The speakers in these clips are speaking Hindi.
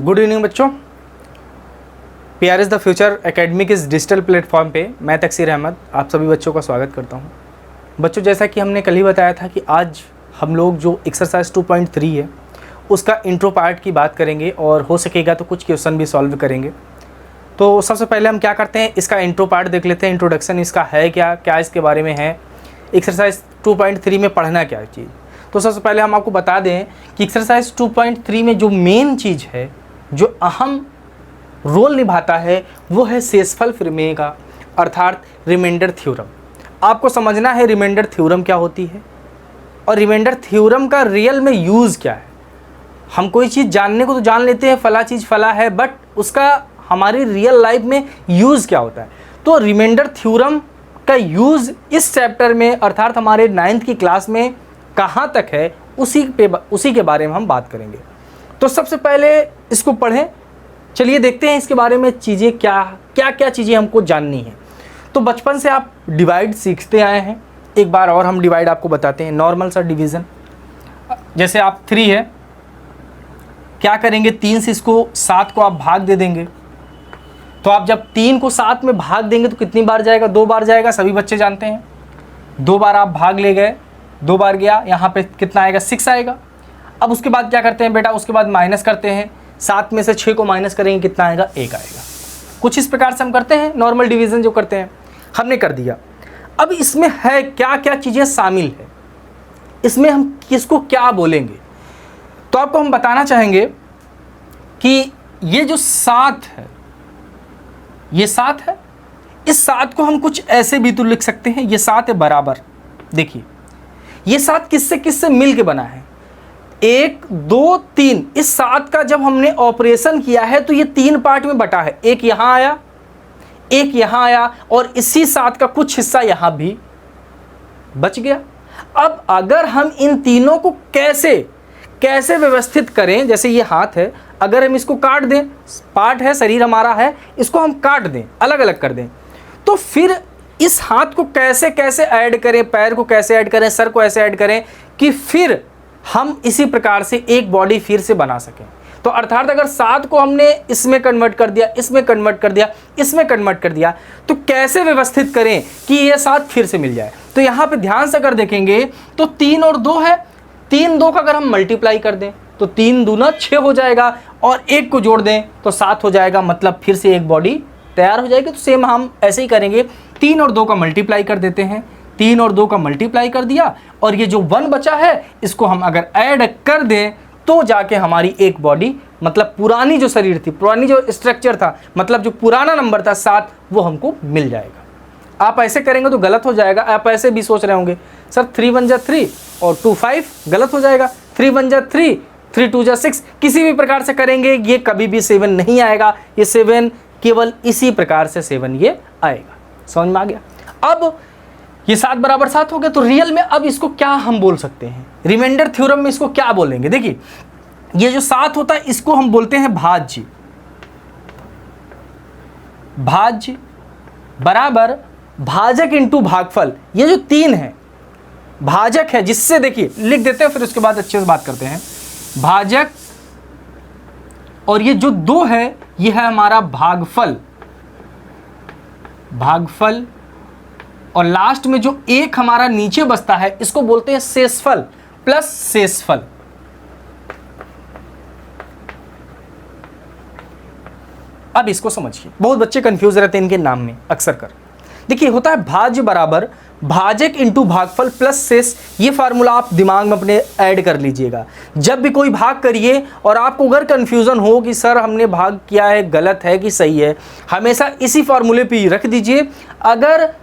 गुड इवनिंग बच्चों। PR is the future academic इस डिजिटल प्लेटफॉर्म पे मैं तकसीर अहमद आप सभी बच्चों का स्वागत करता हूं। बच्चों, जैसा कि हमने कल ही बताया था कि आज हम लोग जो एक्सरसाइज 2.3 है उसका इंट्रो पार्ट की बात करेंगे और हो सकेगा तो कुछ क्वेश्चन भी सॉल्व करेंगे। तो सबसे पहले हम क्या करते हैं, इसका इंट्रो पार्ट देख लेते हैं। इंट्रोडक्शन इसका है क्या क्या इसके बारे में है, एक्सरसाइज 2.3 में पढ़ना क्या चीज़। तो सबसे पहले हम आपको बता दें कि एक्सरसाइज 2.3 में जो मेन चीज़ है, जो अहम रोल निभाता है, वो है शेषफल प्रमेय का, अर्थात रिमाइंडर थ्योरम। आपको समझना है रिमाइंडर थ्योरम क्या होती है और रिमाइंडर थ्योरम का रियल में यूज़ क्या है। हम कोई चीज़ जानने को तो जान लेते हैं, फला चीज़ फला है, बट उसका हमारी रियल लाइफ में यूज़ क्या होता है। तो रिमाइंडर थ्योरम का यूज़ इस चैप्टर में अर्थात हमारे 9th की क्लास में कहाँ तक है उसी के बारे में हम बात करेंगे। तो सबसे पहले इसको पढ़ें। चलिए देखते हैं इसके बारे में चीज़ें क्या चीज़ें हमको जाननी है। तो बचपन से आप डिवाइड सीखते आए हैं, एक बार और हम डिवाइड आपको बताते हैं। नॉर्मल सा डिवीज़न, जैसे आप 3 है, क्या करेंगे, 3 से इसको 7 को आप भाग दे देंगे। तो आप जब 3 को 7 में भाग देंगे तो कितनी बार जाएगा, 2 बार जाएगा, सभी बच्चे जानते हैं। 2 बार आप भाग ले गए, 2 बार गया, यहाँ पे कितना आएगा, 6 आएगा। अब उसके बाद क्या करते हैं बेटा, उसके बाद माइनस करते हैं। 7 में से 6 को माइनस करेंगे, कितना आएगा, 1 आएगा। कुछ इस प्रकार से हम करते हैं, नॉर्मल डिवीज़न जो करते हैं, हमने कर दिया। अब इसमें है क्या क्या चीज़ें शामिल है, इसमें हम किसको क्या बोलेंगे। तो आपको हम बताना चाहेंगे कि ये जो 7 है, ये 7 है, इस 7 को हम कुछ ऐसे भी तो लिख सकते हैं, ये 7 है बराबर। देखिए ये 7 किससे किससे मिल के बना है, 1 2 3। इस 7 का जब हमने ऑपरेशन किया है तो ये 3 पार्ट में बटा है। एक यहाँ आया, एक यहाँ आया और इसी 7 का कुछ हिस्सा यहाँ भी बच गया। अब अगर हम इन तीनों को कैसे व्यवस्थित करें, जैसे ये हाथ है, अगर हम इसको काट दें, पार्ट है, शरीर हमारा है, इसको हम काट दें, अलग अलग कर दें, तो फिर इस हाथ को कैसे ऐड करें, पैर को कैसे ऐड करें, सर को ऐसे ऐड करें कि फिर हम इसी प्रकार से एक बॉडी फिर से बना सकें। तो अर्थात अगर 7 को हमने इसमें कन्वर्ट कर दिया, इसमें कन्वर्ट कर दिया, इसमें कन्वर्ट कर दिया, तो कैसे व्यवस्थित करें कि ये 7 फिर से मिल जाए। तो यहाँ पे ध्यान से अगर देखेंगे तो 3 और 2 है, 3 2 का अगर हम मल्टीप्लाई कर दें तो 3 दूना 6 हो जाएगा और 1 को जोड़ दें तो 7 हो जाएगा, मतलब फिर से एक बॉडी तैयार हो जाएगी। तो सेम हम ऐसे ही करेंगे, 3 और 2 का मल्टीप्लाई कर देते हैं, 3 और 2 का मल्टीप्लाई कर दिया और ये जो 1 बचा है इसको हम अगर ऐड कर दें तो जाके हमारी एक बॉडी, मतलब पुरानी जो शरीर थी, पुरानी जो स्ट्रक्चर था, मतलब जो पुराना नंबर था 7, वो हमको मिल जाएगा। आप ऐसे करेंगे तो गलत हो जाएगा। आप ऐसे भी सोच रहे होंगे सर 3 1 जा 3 और 2 5, गलत हो जाएगा। 3 1 जा 3, 3 2 जा 6, किसी भी प्रकार से करेंगे ये कभी भी 7 नहीं आएगा। ये 7 केवल इसी प्रकार से 7 ये आएगा। समझ में आ गया। अब ये 7 बराबर 7 हो गया। तो रियल में अब इसको क्या हम बोल सकते हैं, रिमाइंडर थ्योरम में इसको क्या बोलेंगे। देखिए ये जो 7 होता है इसको हम बोलते हैं भाज्य। भाज्य बराबर भाजक इंटू भागफल। ये जो 3 है भाजक है, जिससे देखिए लिख देते हैं, फिर उसके बाद अच्छे से बात करते हैं। भाजक और ये जो 2 है ये है हमारा भागफल, भागफल, और लास्ट में जो 1 हमारा नीचे बचता है इसको बोलते हैं शेषफल प्लस शेषफल। अब इसको समझिए, बहुत बच्चे कंफ्यूज रहते हैं इनके नाम में अक्सर कर। देखिए होता है भाज्य बराबर भाजक इंटू भागफल प्लस शेष। ये फार्मूला आप दिमाग में अपने ऐड कर लीजिएगा। जब भी कोई भाग करिए और आपको अगर कन्फ्यूज़न हो कि सर हमने भाग किया है, गलत है कि सही है, हमेशा इसी फार्मूले पे रख दीजिए। अगर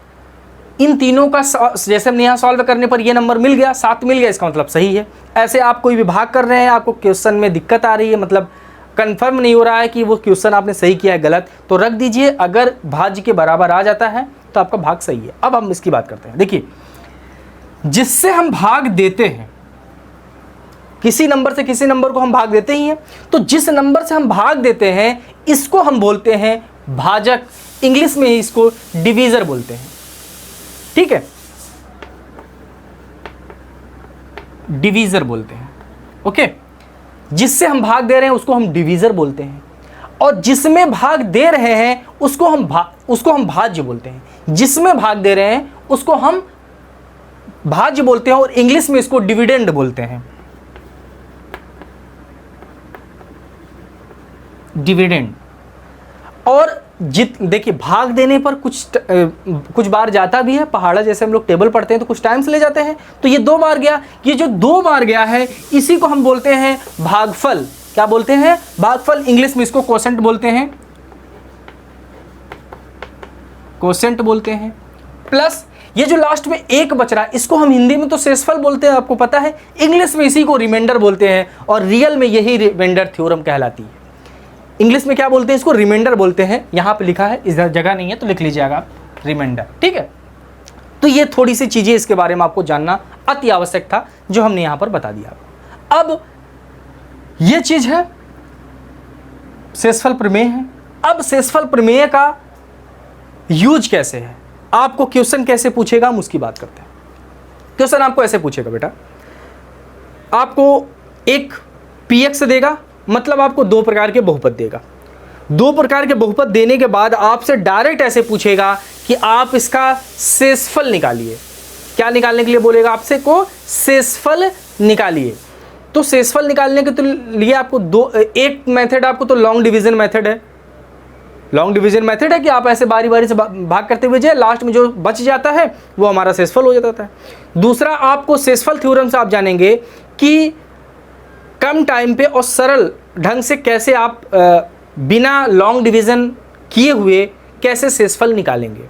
इन तीनों का जैसे हमने यहाँ सॉल्व करने पर ये नंबर मिल गया, 7 मिल गया, इसका मतलब सही है। ऐसे आप कोई भी भाग कर रहे हैं, आपको क्वेश्चन में दिक्कत आ रही है, मतलब कंफर्म नहीं हो रहा है कि वो क्वेश्चन आपने सही किया है गलत, तो रख दीजिए। अगर भाज्य के बराबर आ जाता है तो आपका भाग सही है। अब हम इसकी बात करते हैं। देखिए जिससे हम भाग देते हैं, किसी नंबर से किसी नंबर को हम भाग देते ही हैं, तो जिस नंबर से हम भाग देते हैं इसको हम बोलते हैं भाजक। इंग्लिश में ही इसको डिवीजर बोलते हैं। ठीक है, डिवीजर बोलते हैं। ओके, जिससे हम भाग दे रहे हैं उसको हम डिवीज़र बोलते हैं, और जिसमें भाग दे रहे हैं उसको हम भाज्य बोलते हैं। जिसमें भाग दे रहे हैं उसको हम भाज्य बोलते हैं, और इंग्लिश में इसको डिविडेंड बोलते हैं, डिविडेंड। और देखिए, भाग देने पर कुछ बार जाता भी है, पहाड़ा जैसे हम लोग टेबल पढ़ते हैं तो कुछ टाइम से ले जाते हैं, तो ये 2 बार गया। ये जो 2 बार गया है इसी को हम बोलते हैं भागफल। क्या बोलते हैं? भागफल। इंग्लिश में इसको कोसेंट बोलते हैं, कोसेंट बोलते हैं। प्लस ये जो लास्ट में 1 बच रहा है इसको हम हिंदी में तो शेषफल बोलते हैं, आपको पता है। इंग्लिश में इसी को रिमाइंडर बोलते हैं, और रियल में यही रिमाइंडर थ्योरम कहलाती है। इंग्लिश में क्या बोलते हैं? इसको रिमाइंडर बोलते हैं। यहाँ पे लिखा है, इस जगह नहीं है तो लिख लीजिएगा आप, रिमाइंडर। ठीक है, तो ये थोड़ी सी चीजें इसके बारे में आपको जानना अति आवश्यक था, जो हमने यहाँ पर बता दिया। अब ये चीज है शेषफल प्रमेय है। अब शेषफल प्रमेय का यूज कैसे है, आपको क्वेश्चन कैसे पूछेगा, हम उसकी बात करते हैं। क्वेश्चन आपको ऐसे पूछेगा, बेटा आपको एक px देगा, मतलब आपको 2 प्रकार के बहुपद देगा। 2 प्रकार के बहुपद देने के बाद आपसे डायरेक्ट ऐसे पूछेगा कि आप इसका शेषफल निकालिए। क्या निकालने के लिए बोलेगा आपसे? को शेषफल निकालिए। तो शेषफल निकालने के लिए आपको एक मेथड आपको तो लॉन्ग डिवीजन मेथड है। लॉन्ग डिवीजन मेथड है कि आप ऐसे बारी बारी से भाग करते हुए जाए, लास्ट में जो बच जाता है वो हमारा शेषफल हो जाता है। दूसरा, आपको शेषफल थ्योरम से आप जानेंगे कि कम टाइम पे और सरल ढंग से कैसे आप बिना लॉन्ग डिवीजन किए हुए कैसे शेषफल निकालेंगे।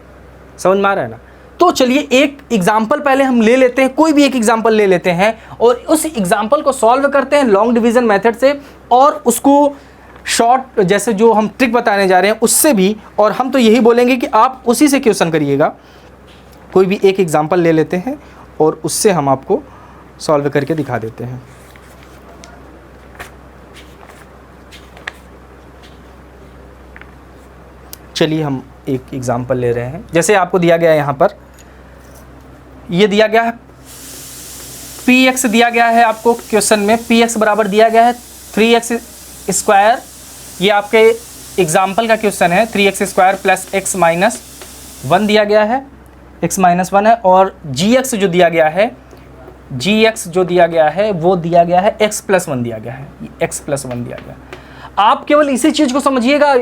समझ में आ रहा है ना? तो चलिए एक एग्जाम्पल पहले हम ले लेते हैं, कोई भी एक एग्जाम्पल ले लेते हैं और उस एग्जाम्पल को सॉल्व करते हैं लॉन्ग डिवीजन मेथड से, और उसको शॉर्ट जैसे जो हम ट्रिक बताने जा रहे हैं उससे भी। और हम तो यही बोलेंगे कि आप उसी से क्वेश्चन करिएगा। कोई भी एक एग्जाम्पल ले लेते हैं और उससे हम आपको सॉल्व करके दिखा देते हैं। चलिए हम एक एग्जाम्पल ले रहे हैं। जैसे आपको दिया गया है यहाँ पर, ये दिया गया है px दिया गया है आपको क्वेश्चन में। px बराबर दिया गया है 3x स्क्वायर, ये आपके एग्जाम्पल का क्वेश्चन है। 3x square plus x minus 1 दिया गया है, x माइनस 1 है। और gx जो दिया गया है, gx जो दिया गया है वो दिया गया है x प्लस 1 दिया गया है, x प्लस 1 दिया गया। आप केवल इसी चीज़ को समझिएगा,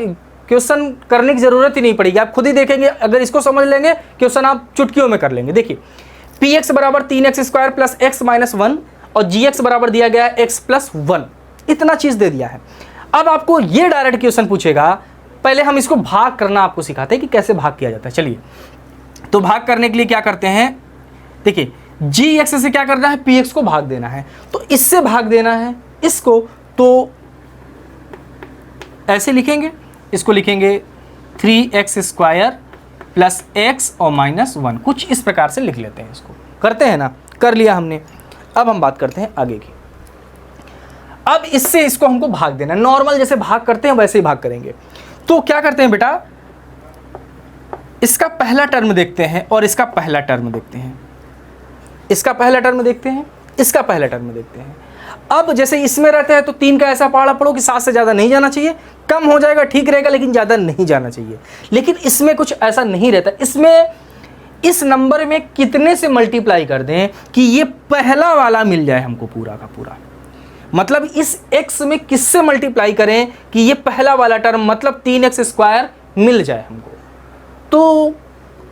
क्वेश्चन करने की ज़रूरत ही नहीं पड़ेगी, आप खुद ही देखेंगे। अगर इसको समझ लेंगे क्वेश्चन आप चुटकियों में कर लेंगे। देखिए px बराबर 3x square plus x minus 1 और gx बराबर दिया गया है x प्लस 1, इतना चीज़ दे दिया है। अब आपको ये डायरेक्ट क्वेश्चन पूछेगा, पहले हम इसको भाग करना आपको सिखाते हैं कि कैसे भाग किया जाता है। चलिए, तो भाग करने के लिए क्या करते हैं, देखिए gx से क्या करना है, px को भाग देना है। तो इससे भाग देना है इसको, तो ऐसे लिखेंगे, इसको लिखेंगे 3x स्क्वायर प्लस x और माइनस 1, कुछ इस प्रकार से लिख लेते हैं। इसको करते हैं ना, कर लिया हमने। अब हम बात करते हैं आगे की। अब इससे इसको हमको भाग देना, नॉर्मल जैसे भाग करते हैं वैसे ही भाग करेंगे। तो क्या करते हैं बेटा, इसका पहला टर्म देखते हैं और इसका पहला टर्म देखते हैं, इसका पहला टर्म देखते हैं, इसका पहला टर्म देखते हैं। अब जैसे इसमें रहता है तो 3 का ऐसा पहाड़ा पढ़ो कि 7 से ज़्यादा नहीं जाना चाहिए, कम हो जाएगा ठीक रहेगा लेकिन ज़्यादा नहीं जाना चाहिए। लेकिन इसमें कुछ ऐसा नहीं रहता, इसमें इस नंबर में कितने से मल्टीप्लाई कर दें कि ये पहला वाला मिल जाए हमको पूरा का पूरा। मतलब इस x में किससे मल्टीप्लाई करें कि ये पहला वाला टर्म मतलब 3x स्क्वायर मिल जाए हमको। तो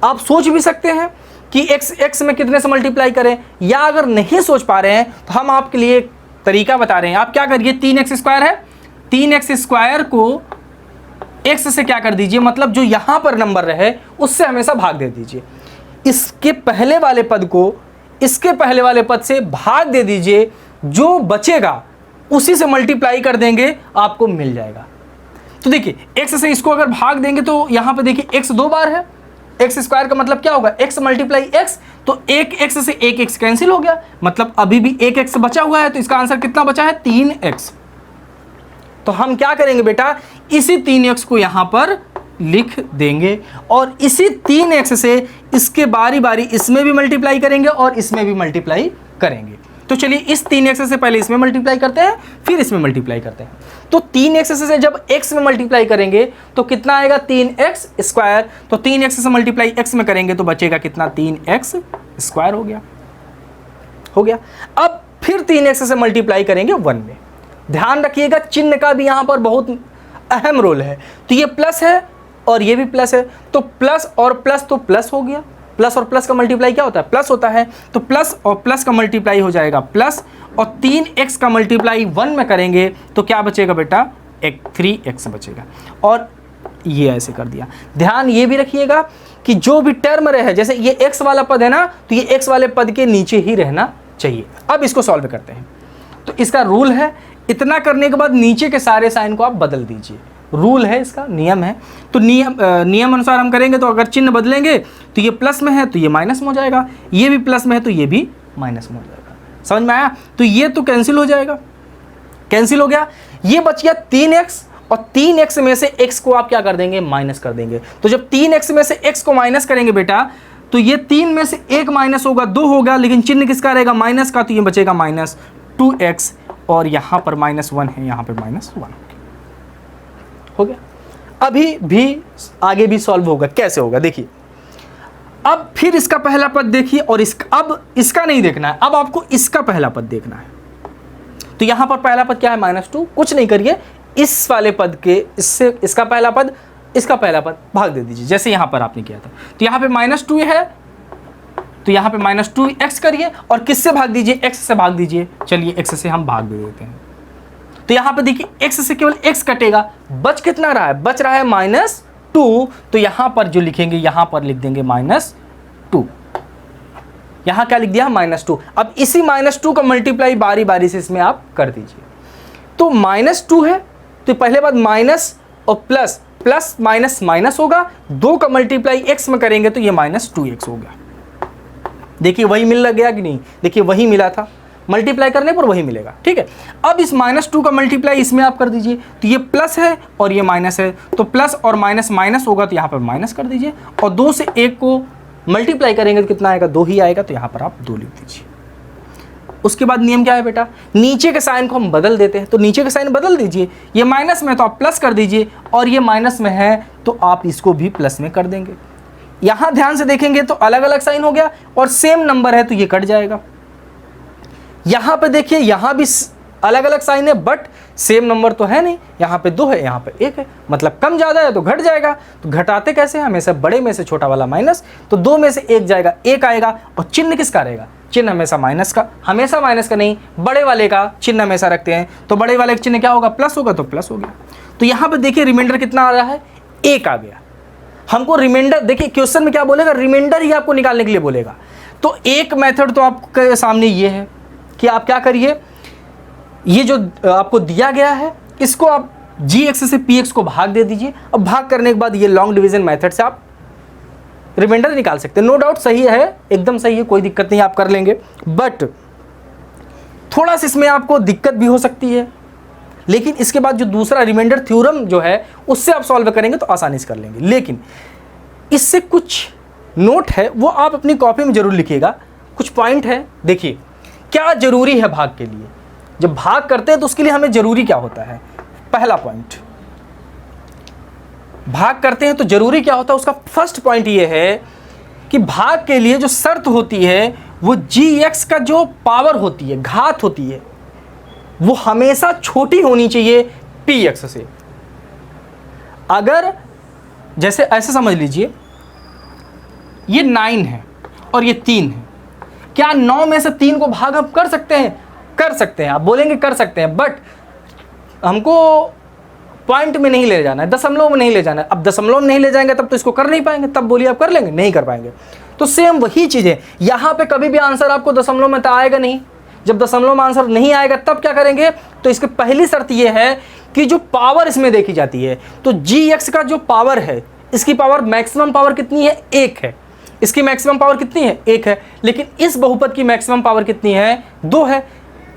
आप सोच भी सकते हैं कि x में कितने से मल्टीप्लाई करें, या अगर नहीं सोच पा रहे हैं तो हम आपके लिए एक तरीका बता रहे हैं। आप क्या करिए, 3x स्क्वायर है, 3x स्क्वायर को x से क्या कर दीजिए, मतलब जो यहाँ पर नंबर रहे उससे हमेशा भाग दे दीजिए। इसके पहले वाले पद को इसके पहले वाले पद से भाग दे दीजिए, जो बचेगा उसी से मल्टीप्लाई कर देंगे, आपको मिल जाएगा। तो देखिए x से इसको अगर भाग देंगे तो यहाँ पे देखिए x 2 बार है, x स्क्वायर का मतलब क्या होगा, x मल्टीप्लाई x, तो एक x से एक x कैंसिल हो गया, मतलब अभी भी एक x बचा हुआ है। तो इसका आंसर कितना बचा है, 3x। तो हम क्या करेंगे बेटा, इसी 3x को यहाँ पर लिख देंगे और इसी 3x से इसके बारी बारी इसमें भी मल्टीप्लाई करेंगे और इसमें भी मल्टीप्लाई करेंगे। तो चलिए इस 3x से पहले इसमें मल्टीप्लाई करते हैं, फिर इसमें मल्टीप्लाई करते हैं। तो 3x से जब x में मल्टीप्लाई करेंगे तो कितना आएगा 3x स्क्वायर। तो 3x से मल्टीप्लाई x में करेंगे तो बचेगा कितना 3x स्क्वायर हो गया। अब फिर 3x से मल्टीप्लाई करेंगे 1 में। ध्यान रखिएगा चिन्ह का भी यहाँ पर बहुत अहम रोल है। तो ये प्लस है और ये भी प्लस है, तो प्लस और प्लस तो प्लस हो गया। प्लस और प्लस का मल्टीप्लाई क्या होता है, प्लस होता है। तो प्लस और प्लस का मल्टीप्लाई हो जाएगा प्लस, और 3x का मल्टीप्लाई 1 में करेंगे तो क्या बचेगा बेटा, 3x बचेगा। और ये ऐसे कर दिया। ध्यान ये भी रखिएगा कि जो भी टर्म रहे, जैसे ये x वाला पद है ना, तो ये x वाले पद के नीचे ही रहना चाहिए। अब इसको सॉल्व करते हैं। तो इसका रूल है, इतना करने के बाद नीचे के सारे साइन को आप बदल दीजिए। रूल है इसका, नियम है। तो नियम अनुसार हम करेंगे तो अगर चिन्ह बदलेंगे तो ये प्लस में है तो ये माइनस में हो जाएगा, ये भी प्लस में है तो ये भी माइनस में हो जाएगा। समझ में आया? तो ये तो कैंसिल हो जाएगा, कैंसिल हो गया। ये बच गया 3x, और 3x में से x को आप क्या कर देंगे, माइनस कर देंगे। तो जब 3x में से x को माइनस करेंगे बेटा, तो ये 3 में से 1 माइनस होगा, 2 होगा, लेकिन चिन्ह किसका रहेगा, माइनस का। तो ये बचेगा -2x, और यहाँ पर -1 है, यहाँ पर -1 हो गया। अभी भी आगे भी सॉल्व होगा। कैसे होगा देखिए, अब फिर इसका पहला पद देखिए, और अब इसका नहीं देखना है, अब आपको इसका पहला पद देखना है। तो यहां पर पहला पद क्या है, -2। कुछ नहीं करिए, इस वाले पद के इससे इसका पहला पद, इसका पहला पद भाग दे दीजिए, जैसे यहां पर आपने किया था। तो यहां पे -2 है, तो यहां पे -2x करिए, और किससे भाग दीजिए, x से भाग दीजिए। चलिए x से हम भाग दे देते हैं। तो यहां पे देखिए x से केवल x कटेगा, बच कितना रहा है, बच रहा है -2। तो यहां पर जो लिखेंगे, यहां पर लिख देंगे -2। यहां क्या लिख दिया, -2। अब इसी -2 का मल्टीप्लाई बारी बारी से इसमें आप कर दीजिए। तो -2 है, तो पहले बात माइनस और प्लस, प्लस माइनस माइनस होगा, 2 का मल्टीप्लाई x में करेंगे तो ये -2x हो गया। देखिए वही मिल गया कि नहीं, देखिए वही मिला था, मल्टीप्लाई करने पर वही मिलेगा। ठीक है, अब इस -2 का मल्टीप्लाई इसमें आप कर दीजिए। तो ये प्लस है और ये माइनस है, तो प्लस और माइनस माइनस होगा, तो यहाँ पर माइनस कर दीजिए, और 2 से 1 को मल्टीप्लाई करेंगे तो कितना आएगा, 2 ही आएगा, तो यहाँ पर आप 2 लिख दीजिए। उसके बाद नियम क्या है बेटा, नीचे के साइन को हम बदल देते हैं। तो नीचे के साइन बदल दीजिए, ये माइनस में तो आप प्लस कर दीजिए, और ये माइनस में है तो आप इसको भी प्लस में कर देंगे। यहाँ ध्यान से देखेंगे तो अलग अलग साइन हो गया, और सेम नंबर है तो ये कट जाएगा। यहाँ पे देखिए, यहाँ भी अलग अलग साइन है, बट सेम नंबर तो है नहीं, यहाँ पे 2 है, यहाँ पे 1 है, मतलब कम ज़्यादा है तो घट जाएगा। तो घटाते कैसे हैं, हमेशा बड़े में से छोटा वाला माइनस, तो 2 में से 1 जाएगा, 1 आएगा, और चिन्ह किसका रहेगा, चिन्ह हमेशा माइनस का, हमेशा माइनस का नहीं, बड़े वाले का चिन्ह हमेशा रखते हैं। तो बड़े वाले का चिन्ह क्या होगा, प्लस होगा, तो प्लस हो गया। तो यहाँ पे देखिए रिमाइंडर कितना आ रहा है, 1 आ गया। हमको रिमाइंडर, देखिए क्वेश्चन में क्या बोलेगा, रिमाइंडर ही आपको निकालने के लिए बोलेगा। तो एक मेथड तो आपके सामने ये है कि आप क्या करिए, ये जो आपको दिया गया है इसको आप gx से px को भाग दे दीजिए। अब भाग करने के बाद ये लॉन्ग डिवीजन मेथड से आप रिमाइंडर निकाल सकते हैं। नो डाउट सही है, एकदम सही है, कोई दिक्कत नहीं, आप कर लेंगे। बट थोड़ा सा इसमें आपको दिक्कत भी हो सकती है, लेकिन इसके बाद जो दूसरा रिमाइंडर थ्योरम जो है उससे आप सॉल्व करेंगे तो आसानी से कर लेंगे। लेकिन इससे कुछ नोट है वो आप अपनी कॉपी में जरूर लिखिएगा, कुछ पॉइंट है। देखिए क्या जरूरी है भाग के लिए, जब भाग करते हैं तो उसके लिए हमें जरूरी क्या होता है। पहला पॉइंट, भाग करते हैं तो जरूरी क्या होता है, उसका फर्स्ट पॉइंट ये है कि भाग के लिए जो शर्त होती है वो gx का जो पावर होती है, घात होती है, वो हमेशा छोटी होनी चाहिए px से। अगर जैसे ऐसे समझ लीजिए ये 9 है और ये 3 है, क्या 9 में से 3 को भाग आप कर सकते हैं, कर सकते हैं, आप बोलेंगे कर सकते हैं, बट हमको पॉइंट में नहीं ले जाना है, दशमलव में नहीं ले जाना है। अब दशमलव में नहीं ले जाएंगे तब तो इसको कर नहीं पाएंगे, तब बोलिए आप कर लेंगे, नहीं कर पाएंगे। तो सेम वही चीज़ है, यहाँ पे कभी भी आंसर आपको दशमलव में तो आएगा नहीं। जब दशमलव में आंसर नहीं आएगा तब क्या करेंगे, तो इसकी पहली शर्त ये है कि जो पावर इसमें देखी जाती है, तो gx का जो पावर है, इसकी पावर मैक्सिमम पावर कितनी है, 1 है। इसकी मैक्सिमम पावर कितनी है, 1 है। लेकिन इस बहुपद की मैक्सिमम पावर कितनी है, 2 है।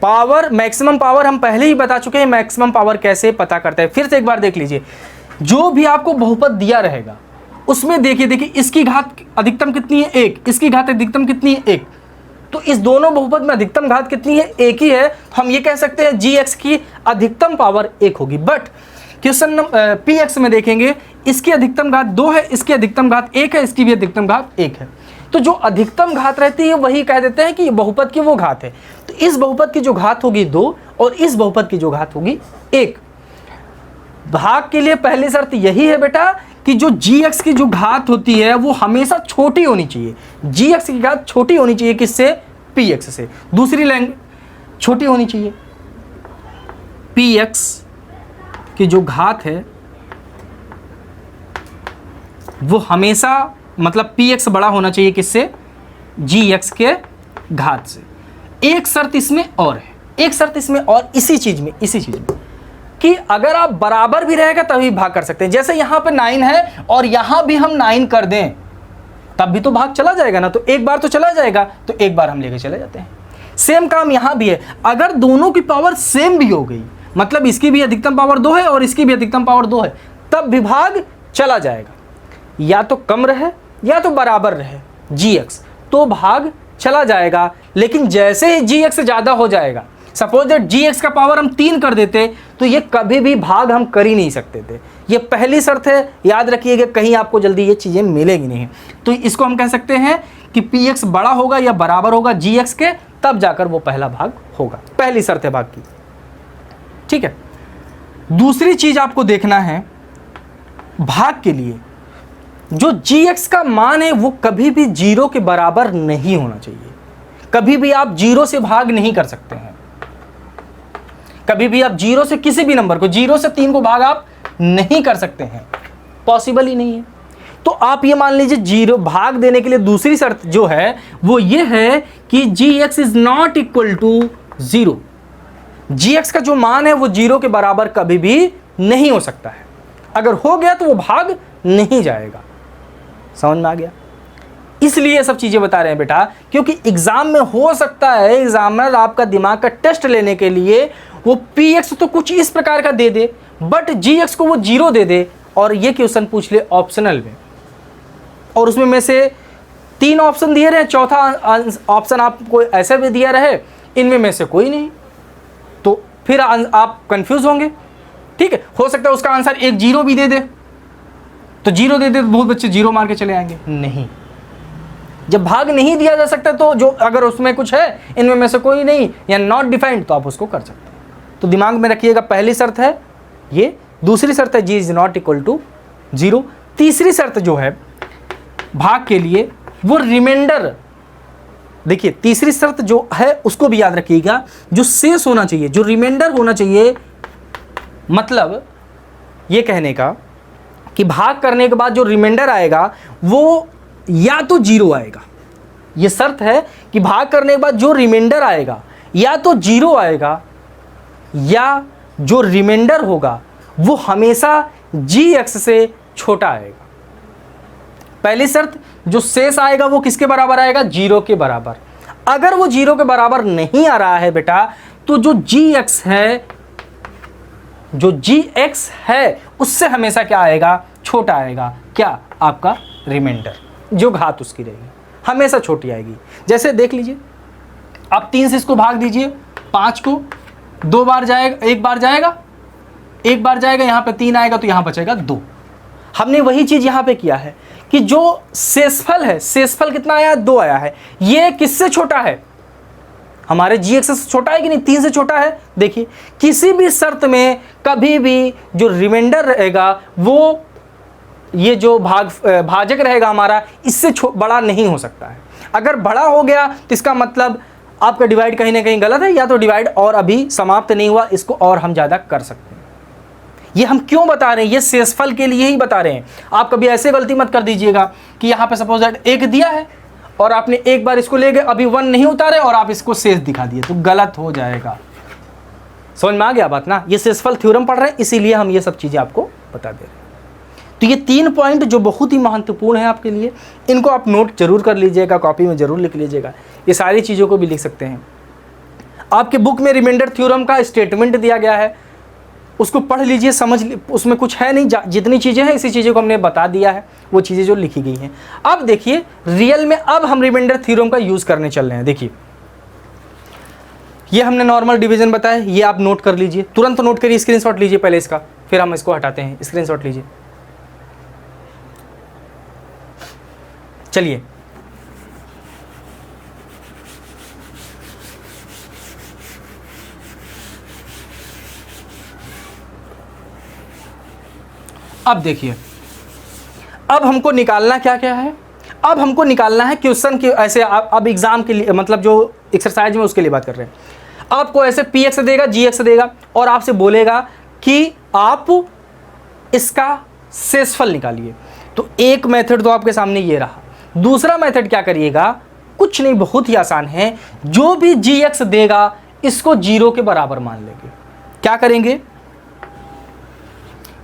पावर, मैक्सिमम पावर हम पहले ही बता चुके हैं, मैक्सिमम पावर कैसे पता करते हैं। फिर से एक बार देख लीजिए, जो भी आपको बहुपद दिया रहेगा उसमें देखिए इसकी घात अधिकतम कितनी है, 1, इसकी घात अधिकतम कितनी है, 1। तो इस दोनों बहुपद में अधिकतम घात कितनी है? एक ही है। हम ये कह सकते हैं जी एक्स की अधिकतम पावर 1 होगी। बट क्वेश्चन पी एक्स में देखेंगे, इसकी अधिकतम घात 2 है, इसकी अधिकतम घात 1 है, इसकी भी अधिकतम घात 1 है। तो जो अधिकतम घात रहती है वही कह देते हैं कि बहुपद की वो घात है। तो इस बहुपद की जो घात होगी 2 और इस बहुपद की जो घात होगी 1। भाग के लिए पहली शर्त यही है बेटा कि जो gx की जो घात होती है वो हमेशा छोटी होनी चाहिए। gx की घात छोटी होनी चाहिए किससे? px से। दूसरी लैंग्वेज छोटी होनी चाहिए। px की जो घात है वो हमेशा मतलब px बड़ा होना चाहिए किससे? gx के घात से। एक शर्त इसमें और है, एक शर्त इसमें और इसी चीज में कि अगर आप बराबर भी रहेगा तभी भाग कर सकते हैं। जैसे यहां पे 9 है और यहां भी हम 9 कर दें तब भी तो भाग चला जाएगा ना। तो एक बार तो चला जाएगा, तो एक बार हम लेके चले जाते हैं। सेम काम यहां भी है। अगर दोनों की पावर सेम भी हो गई, मतलब इसकी भी अधिकतम पावर 2 है और इसकी भी अधिकतम पावर 2 है, तब भी भाग चला जाएगा। या तो कम रहे या तो बराबर रहे gx, तो भाग चला जाएगा। लेकिन जैसे ही gx ज्यादा हो जाएगा, सपोज दैट gx का पावर हम 3 कर देते, तो ये कभी भी भाग हम कर ही नहीं सकते थे। ये पहली शर्त है, याद रखिएगा, कहीं आपको जल्दी ये चीजें मिलेगी नहीं। तो इसको हम कह सकते हैं कि px बड़ा होगा या बराबर होगा gx के, तब जाकर वो पहला भाग होगा। पहली शर्त है भाग की, ठीक है। दूसरी चीज आपको देखना है, भाग के लिए जो gx का मान है वो कभी भी 0 के बराबर नहीं होना चाहिए। कभी भी आप 0 से भाग नहीं कर सकते हैं। कभी भी आप 0 से किसी भी नंबर को, 0 से 3 को भाग आप नहीं कर सकते हैं, पॉसिबल ही नहीं है। तो आप ये मान लीजिए 0 भाग देने के लिए दूसरी शर्त जो है वो ये है कि gx is not equal to 0। gx का जो मान है वो 0 के बराबर कभी भी नहीं हो सकता है। अगर हो गया तो वो भाग नहीं जाएगा। समझ में आ गया? इसलिए सब चीजें बता रहे हैं बेटा, क्योंकि एग्जाम में हो सकता है एग्जामिनर आपका दिमाग का टेस्ट लेने के लिए वो px तो कुछ इस प्रकार का दे दे, बट gx को वो 0 दे दे और ये क्वेश्चन पूछ ले ऑप्शनल में, और उसमें में से 3 ऑप्शन दिए रहे, चौथा ऑप्शन आपको ऐसे भी दिया रहे, इनमें में से कोई नहीं, तो फिर आप कंफ्यूज होंगे। ठीक है, हो सकता है उसका आंसर एक 0 भी दे दे, तो 0 दे दे तो बहुत बच्चे 0 मार के चले आएंगे। नहीं, जब भाग नहीं दिया जा सकता तो जो अगर उसमें कुछ है इनमें में से कोई नहीं या नॉट डिफाइंड, तो आप उसको कर सकते हैं। तो दिमाग में रखिएगा, पहली शर्त है ये, दूसरी शर्त है g is not equal to 0। तीसरी शर्त जो है भाग के लिए वो रिमाइंडर, देखिए तीसरी शर्त जो है उसको भी याद रखिएगा, जो शेष होना चाहिए, जो रिमाइंडर होना चाहिए, मतलब ये कहने का कि भाग करने के बाद जो रिमाइंडर आएगा वो या तो 0 आएगा। ये शर्त है कि भाग करने के बाद जो रिमाइंडर आएगा या तो 0 आएगा, या जो रिमाइंडर होगा वो हमेशा gx से छोटा आएगा। पहली शर्त, जो शेष आएगा वो किसके बराबर आएगा? 0 के बराबर। अगर वो 0 के बराबर नहीं आ रहा है बेटा, तो जो gx है, जो gx है उससे हमेशा क्या आएगा? छोटा आएगा। क्या? आपका रिमाइंडर, जो घात उसकी रहेगी हमेशा छोटी आएगी। जैसे देख लीजिए, आप 3 से इसको भाग दीजिए, 5 को 2 बार जाएगा, 1 बार जाएगा, 1 बार जाएगा, यहाँ पे 3 आएगा तो यहाँ बचेगा 2। हमने वही चीज यहाँ पे किया है कि जो शेषफल है, शेषफल कितना आया? 2 आया है। ये किससे छोटा है? हमारे gx से छोटा है कि नहीं? 3 से छोटा है। देखिए, किसी भी शर्त में कभी भी जो रिमाइंडर रहेगा वो, ये जो भाजक रहेगा हमारा, इससे बड़ा नहीं हो सकता है। अगर बड़ा हो गया तो इसका मतलब आपका डिवाइड कहीं ना कहीं गलत है, या तो डिवाइड और अभी समाप्त नहीं हुआ, इसको और हम ज़्यादा कर सकते हैं। ये हम क्यों बता रहे हैं? ये शेषफल के लिए ही बता रहे हैं। आप कभी ऐसे गलती मत कर दीजिएगा कि यहाँ पे सपोज दैट 1 दिया है और आपने एक बार इसको ले गए, अभी 1 नहीं उतारे और आप इसको शेष दिखा दिए, तो गलत हो जाएगा। समझ में आ गया बात ना? ये शेषफल थ्योरम पढ़ रहे हैं, इसीलिए हम ये सब चीज़ें आपको बता दे रहे हैं। तो ये 3 पॉइंट जो बहुत ही महत्वपूर्ण है आपके लिए, इनको आप नोट जरूर कर लीजिएगा, कॉपी में जरूर लिख लीजिएगा। ये सारी चीज़ों को भी लिख सकते हैं। आपके बुक में रिमाइंडर थ्योरम का स्टेटमेंट दिया गया है, उसको पढ़ लीजिए, समझ उसमें कुछ है नहीं, जितनी चीज़ें हैं इसी चीज़ों को हमने बता दिया है, वो चीज़ें जो लिखी गई हैं। अब देखिए रियल में अब हम रिमाइंडर थ्योरम का यूज़ करने चल रहे हैं। देखिए ये हमने नॉर्मल डिवीजन बताया, ये आप नोट कर लीजिए, तुरंत नोट करिए, स्क्रीनशॉट लीजिए पहले इसका, फिर हम इसको हटाते हैं। स्क्रीनशॉट लीजिए। चलिए अब देखिए, अब हमको निकालना क्या क्या है। अब हमको निकालना है क्वेश्चन के ऐसे, अब एग्जाम के लिए मतलब जो एक्सरसाइज में उसके लिए बात कर रहे हैं। आपको ऐसे पी एक्स देगा, जी एक्स देगा और आपसे बोलेगा कि आप इसका शेषफल निकालिए। तो एक मेथड तो आपके सामने ये रहा। दूसरा मेथड क्या करिएगा, कुछ नहीं, बहुत ही आसान है। जो भी जी एक्स देगा इसको 0 के बराबर मान लेंगे। क्या करेंगे,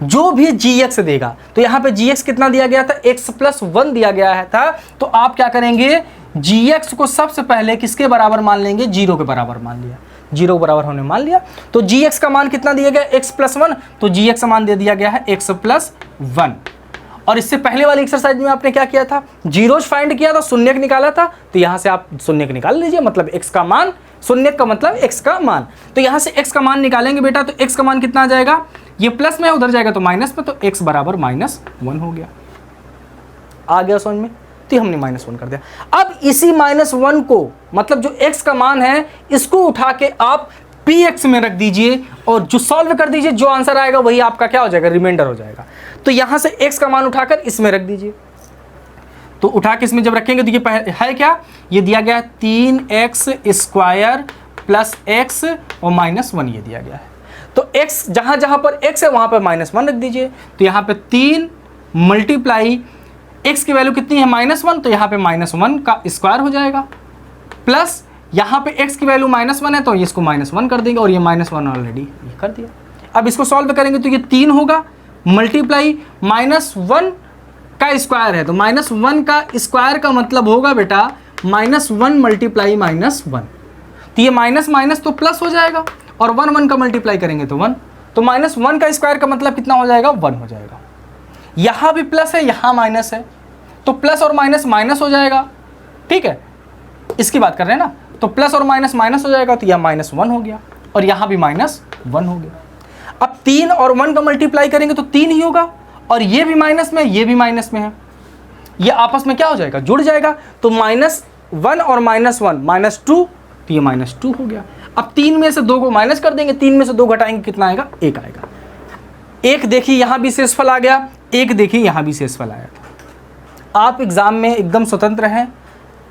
जो भी जी एक्स देगा, तो यहां पे जी एक्स कितना दिया गया था, x+1 दिया गया है था, तो आप क्या करेंगे, जी एक्स को सबसे पहले किसके बराबर मान लेंगे, 0 के बराबर मान लिया। 0 के बराबर हमने मान लिया, तो जी एक्स का मान कितना दिया गया, x+1, तो जी एक्स का मान दे दिया गया है x+1। और इससे पहले वाली एक्सरसाइज में आपने क्या किया था, जीरोज फाइंड किया था, शून्यक निकाला था, तो यहां से आप शून्यक निकाल लीजिए, मतलब x का मान, शून्यक का मतलब x का मान। तो यहां से x का मान निकालेंगे बेटा, तो x का मान कितना आ जाएगा, ये प्लस में उधर जाएगा तो माइनस में, तो x बराबर -1 हो गया। आ गया समझ में, तो हमने -1 कर दिया। अब इसी -1 को, मतलब जो x का मान है, इसको उठा के आप px में रख दीजिए और जो सॉल्व कर दीजिए, जो आंसर आएगा वही आपका क्या हो जाएगा, रिमाइंडर हो जाएगा। तो यहां से x का मान उठाकर इसमें रख दीजिए। तो उठा के इसमें जब रखेंगे तो ये है क्या, ये दिया गया है 3x² + x और -1 ये दिया गया है। तो x जहां जहां पर x है वहां पर -1 रख दीजिए। तो यहां पे 3 मल्टीप्लाई x की वैल्यू कितनी है, -1, तो यहां पे -1 का स्क्वायर हो जाएगा, प्लस यहाँ पे x की वैल्यू -1 है तो इसको -1 कर देंगे, और ये -1 ऑलरेडी ये कर दिया। अब इसको सॉल्व करेंगे तो ये 3 होगा, मल्टीप्लाई -1 का स्क्वायर है, तो -1 का स्क्वायर का मतलब होगा बेटा -1 मल्टीप्लाई -1, तो ये माइनस माइनस तो प्लस हो जाएगा, और 1 का मल्टीप्लाई करेंगे तो 1, तो -1 का स्क्वायर का मतलब कितना हो जाएगा, 1 हो जाएगा। यहाँ भी प्लस है, यहाँ माइनस है, तो प्लस और माइनस माइनस हो जाएगा, ठीक है, इसकी बात कर रहे हैं ना। तो प्लस और माइनस माइनस हो जाएगा, तो यह -1 हो गया, और यहाँ भी -1 हो गया। अब 3 और 1 का मल्टीप्लाई करेंगे तो 3 ही होगा, और ये भी माइनस में, ये भी माइनस में है, ये आपस में क्या हो जाएगा, जुड़ जाएगा। तो -1 और -1 -2, तो ये -2 हो गया। अब 3 में से 2 को माइनस कर देंगे, 3 में से 2 घटाएंगे कितना आएगा, 1 आएगा। एक देखिए यहाँ भी शेषफल आ गया, एक देखिए यहाँ भी शेषफल आया था। आप एग्जाम में एकदम स्वतंत्र हैं,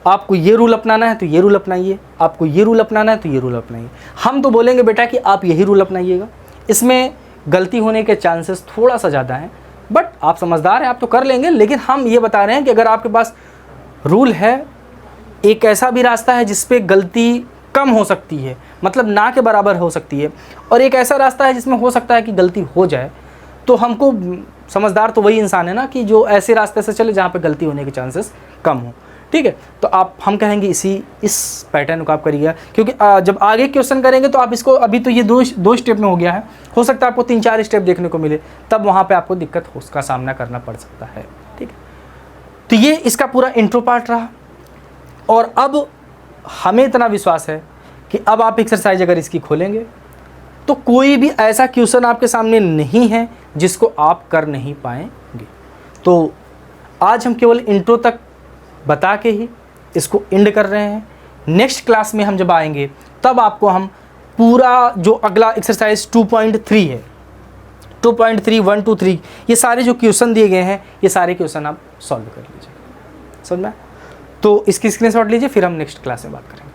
आपको ये रूल अपनाना है तो ये रूल अपनाइए, आपको ये रूल अपनाना है तो ये रूल अपनाइए। हम तो बोलेंगे बेटा कि आप यही रूल अपनाइएगा, इसमें गलती होने के चांसेस थोड़ा सा ज़्यादा हैं, बट आप समझदार हैं, आप तो कर लेंगे। लेकिन हम ये बता रहे हैं कि अगर आपके पास रूल है, एक ऐसा भी रास्ता है जिस पे गलती कम हो सकती है, मतलब ना के बराबर हो सकती है, और एक ऐसा रास्ता है जिसमें हो सकता है कि गलती हो जाए, तो हमको समझदार तो वही इंसान है ना कि जो ऐसे रास्ते से चले जहाँ पे गलती होने के चांसेस कम हो, ठीक है। तो आप, हम कहेंगे इस पैटर्न को आप करिएगा, क्योंकि जब आगे क्वेश्चन करेंगे तो आप इसको, अभी तो ये दो स्टेप में हो गया है, हो सकता है आपको 3-4 स्टेप देखने को मिले, तब वहाँ पे आपको दिक्कत हो, उसका सामना करना पड़ सकता है, ठीक है। तो ये इसका पूरा इंट्रो पार्ट रहा, और अब हमें इतना विश्वास है कि अब आप एक्सरसाइज अगर इसकी खोलेंगे तो कोई भी ऐसा क्वेश्चन आपके सामने नहीं है जिसको आप कर नहीं पाएंगे। तो आज हम केवल इंट्रो तक बता के ही इसको एंड कर रहे हैं। नेक्स्ट क्लास में हम जब आएंगे तब आपको हम पूरा जो अगला एक्सरसाइज 2.3 है, 2.3, 1, 2, 3, ये सारे जो क्वेश्चन दिए गए हैं, ये सारे क्वेश्चन आप सॉल्व कर लीजिए, समझ में। तो इसकी स्क्रीनशॉट लीजिए, फिर हम नेक्स्ट क्लास में बात करेंगे।